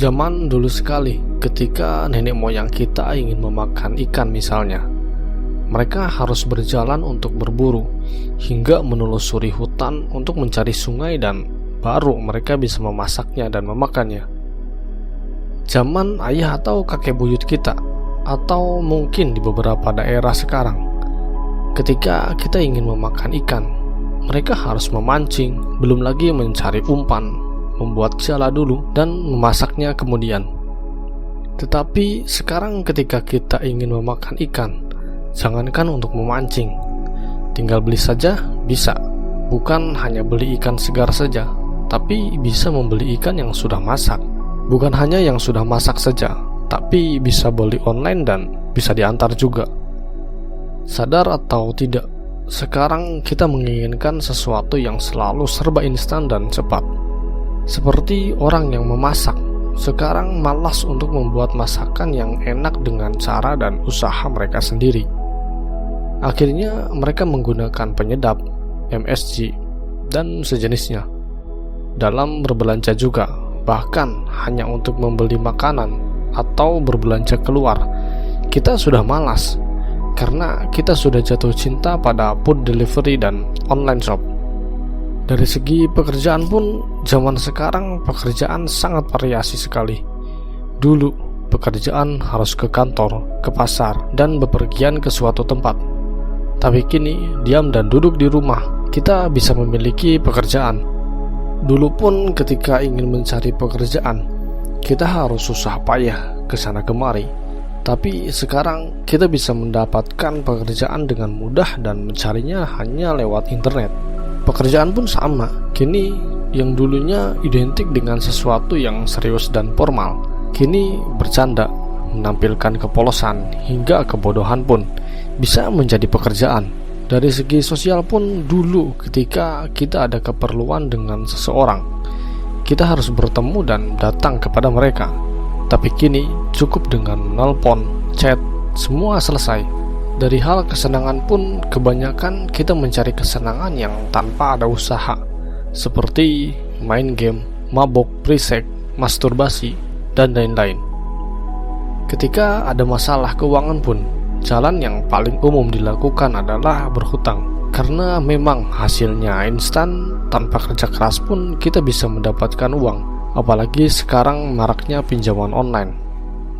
Zaman dulu sekali, ketika nenek moyang kita ingin memakan ikan misalnya, mereka harus berjalan untuk berburu, hingga menelusuri hutan untuk mencari sungai dan baru mereka bisa memasaknya dan memakannya. Zaman ayah atau kakek buyut kita, atau mungkin di beberapa daerah sekarang, ketika kita ingin memakan ikan, mereka harus memancing, belum lagi mencari umpan, membuat jala dulu, dan memasaknya kemudian. Tetapi sekarang ketika kita ingin memakan ikan, jangankan untuk memancing, tinggal beli saja bisa. Bukan hanya beli ikan segar saja, tapi bisa membeli ikan yang sudah masak. Bukan hanya yang sudah masak saja, tapi bisa beli online dan bisa diantar juga. Sadar atau tidak, sekarang kita menginginkan sesuatu yang selalu serba instan dan cepat. Seperti orang yang memasak, sekarang malas untuk membuat masakan yang enak dengan cara dan usaha mereka sendiri. Akhirnya mereka menggunakan penyedap, MSG, dan sejenisnya dalam berbelanja juga. Bahkan hanya untuk membeli makanan atau berbelanja keluar, kita sudah malas karena kita sudah jatuh cinta pada food delivery dan online shop. Dari segi pekerjaan pun, zaman sekarang pekerjaan sangat variasi sekali. Dulu, pekerjaan harus ke kantor, ke pasar, dan bepergian ke suatu tempat. Tapi kini, diam dan duduk di rumah, kita bisa memiliki pekerjaan. Dulu pun ketika ingin mencari pekerjaan, kita harus susah payah ke sana kemari. Tapi sekarang kita bisa mendapatkan pekerjaan dengan mudah dan mencarinya hanya lewat internet. Pekerjaan pun sama, kini yang dulunya identik dengan sesuatu yang serius dan formal, kini bercanda, menampilkan kepolosan hingga kebodohan pun bisa menjadi pekerjaan. Dari segi sosial pun, dulu ketika kita ada keperluan dengan seseorang, kita harus bertemu dan datang kepada mereka. Tapi kini cukup dengan nelpon, chat, semua selesai. Dari hal kesenangan pun, kebanyakan kita mencari kesenangan yang tanpa ada usaha, seperti main game, mabok, berisik, masturbasi, dan lain-lain. Ketika ada masalah keuangan pun, jalan yang paling umum dilakukan adalah berhutang. Karena memang hasilnya instan, tanpa kerja keras pun kita bisa mendapatkan uang. Apalagi sekarang maraknya pinjaman online.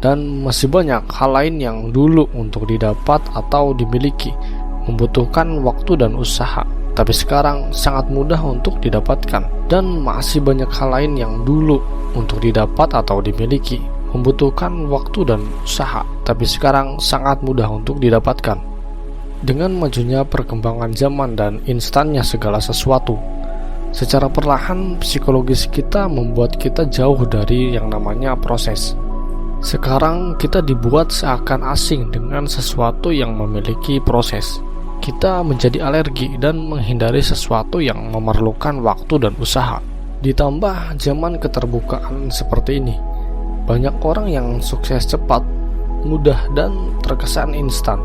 Dan masih banyak hal lain yang dulu untuk didapat atau dimiliki membutuhkan waktu dan usaha, tapi sekarang sangat mudah untuk didapatkan. Dan masih banyak hal lain yang dulu untuk didapat atau dimiliki membutuhkan waktu dan usaha, tapi sekarang sangat mudah untuk didapatkan. Dengan majunya perkembangan zaman dan instannya segala sesuatu, secara perlahan psikologis kita membuat kita jauh dari yang namanya proses. Sekarang kita dibuat seakan asing dengan sesuatu yang memiliki proses. Kita menjadi alergi dan menghindari sesuatu yang memerlukan waktu dan usaha. Ditambah zaman keterbukaan seperti ini, banyak orang yang sukses cepat, mudah, dan terkesan instan,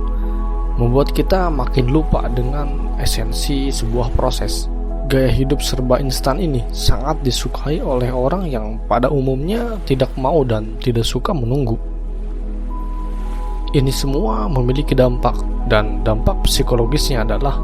membuat kita makin lupa dengan esensi sebuah proses. Gaya hidup serba instan ini sangat disukai oleh orang yang pada umumnya tidak mau dan tidak suka menunggu. Ini semua memiliki dampak, dan dampak psikologisnya adalah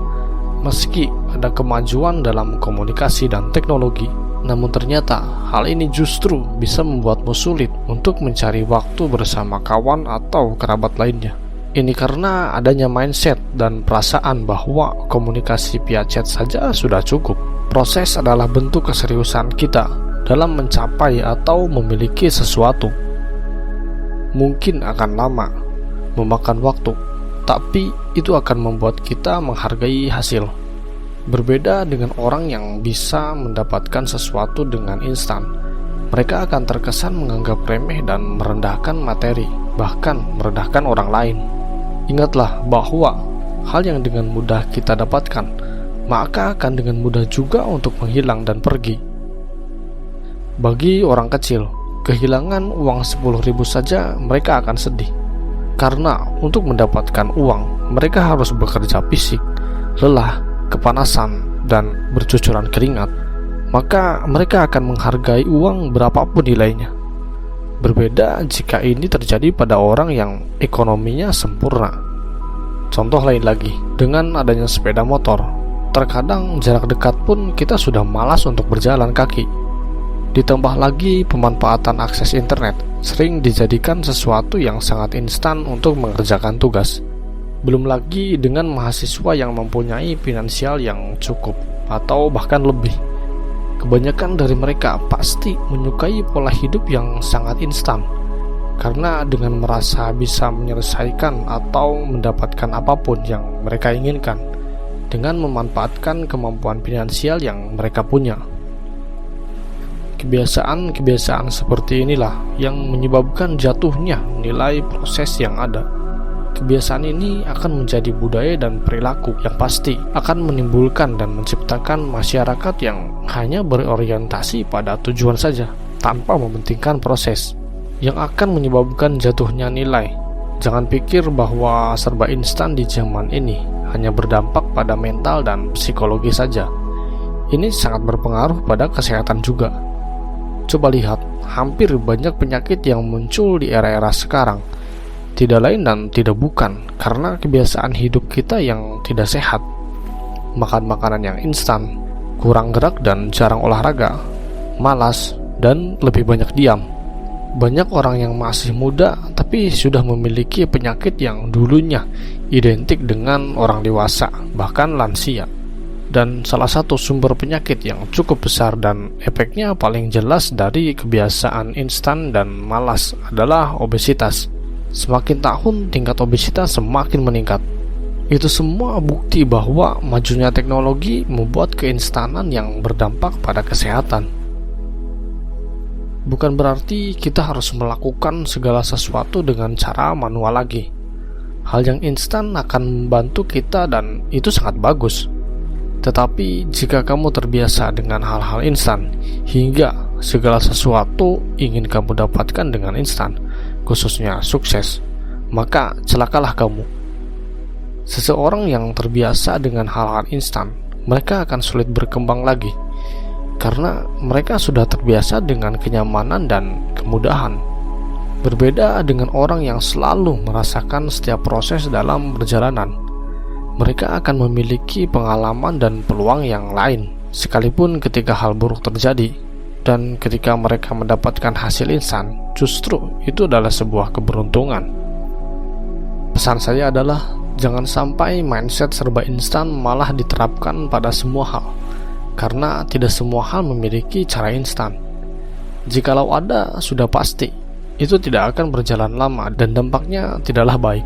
meski ada kemajuan dalam komunikasi dan teknologi, namun ternyata hal ini justru bisa membuatmu sulit untuk mencari waktu bersama kawan atau kerabat lainnya. Ini karena adanya mindset dan perasaan bahwa komunikasi via chat saja sudah cukup. Proses adalah bentuk keseriusan kita dalam mencapai atau memiliki sesuatu. Mungkin akan lama, memakan waktu, tapi itu akan membuat kita menghargai hasil. Berbeda dengan orang yang bisa mendapatkan sesuatu dengan instan. Mereka akan terkesan menganggap remeh dan merendahkan materi, bahkan merendahkan orang lain. Ingatlah bahwa hal yang dengan mudah kita dapatkan, maka akan dengan mudah juga untuk menghilang dan pergi. Bagi orang kecil, kehilangan uang 10.000 saja mereka akan sedih. Karena untuk mendapatkan uang, mereka harus bekerja fisik, lelah, kepanasan, dan bercucuran keringat. Maka mereka akan menghargai uang berapapun nilainya. Berbeda jika ini terjadi pada orang yang ekonominya sempurna. Contoh lain lagi, dengan adanya sepeda motor, terkadang jarak dekat pun kita sudah malas untuk berjalan kaki. Ditambah lagi pemanfaatan akses internet sering dijadikan sesuatu yang sangat instan untuk mengerjakan tugas. Belum lagi dengan mahasiswa yang mempunyai finansial yang cukup atau bahkan lebih. Kebanyakan dari mereka pasti menyukai pola hidup yang sangat instan, karena dengan merasa bisa menyelesaikan atau mendapatkan apapun yang mereka inginkan dengan memanfaatkan kemampuan finansial yang mereka punya. Kebiasaan-kebiasaan seperti inilah yang menyebabkan jatuhnya nilai proses yang ada. Kebiasaan ini akan menjadi budaya dan perilaku yang pasti akan menimbulkan dan menciptakan masyarakat yang hanya berorientasi pada tujuan saja tanpa mementingkan proses, yang akan menyebabkan jatuhnya nilai. Jangan pikir bahwa serba instan di zaman ini hanya berdampak pada mental dan psikologi saja. Ini sangat berpengaruh pada kesehatan juga. Coba lihat, hampir banyak penyakit yang muncul di era-era sekarang tidak lain dan tidak bukan karena kebiasaan hidup kita yang tidak sehat. Makan makanan yang instan, kurang gerak dan jarang olahraga, malas, dan lebih banyak diam. Banyak orang yang masih muda tapi sudah memiliki penyakit yang dulunya identik dengan orang dewasa, bahkan lansia. Dan salah satu sumber penyakit yang cukup besar dan efeknya paling jelas dari kebiasaan instan dan malas adalah obesitas. Semakin tahun tingkat obesitas semakin meningkat. Itu semua bukti bahwa majunya teknologi membuat keinstanan yang berdampak pada kesehatan. Bukan berarti kita harus melakukan segala sesuatu dengan cara manual lagi. Hal yang instan akan membantu kita dan itu sangat bagus. Tetapi jika kamu terbiasa dengan hal-hal instan hingga segala sesuatu ingin kamu dapatkan dengan instan, khususnya sukses, maka celakalah kamu. Seseorang yang terbiasa dengan hal-hal instan, mereka akan sulit berkembang lagi karena mereka sudah terbiasa dengan kenyamanan dan kemudahan. Berbeda dengan orang yang selalu merasakan setiap proses dalam perjalanan, mereka akan memiliki pengalaman dan peluang yang lain sekalipun ketika hal buruk terjadi. Dan ketika mereka mendapatkan hasil instan, justru itu adalah sebuah keberuntungan. Pesan saya adalah jangan sampai mindset serba instan malah diterapkan pada semua hal, karena tidak semua hal memiliki cara instan. Jikalau ada, sudah pasti itu tidak akan berjalan lama dan dampaknya tidaklah baik.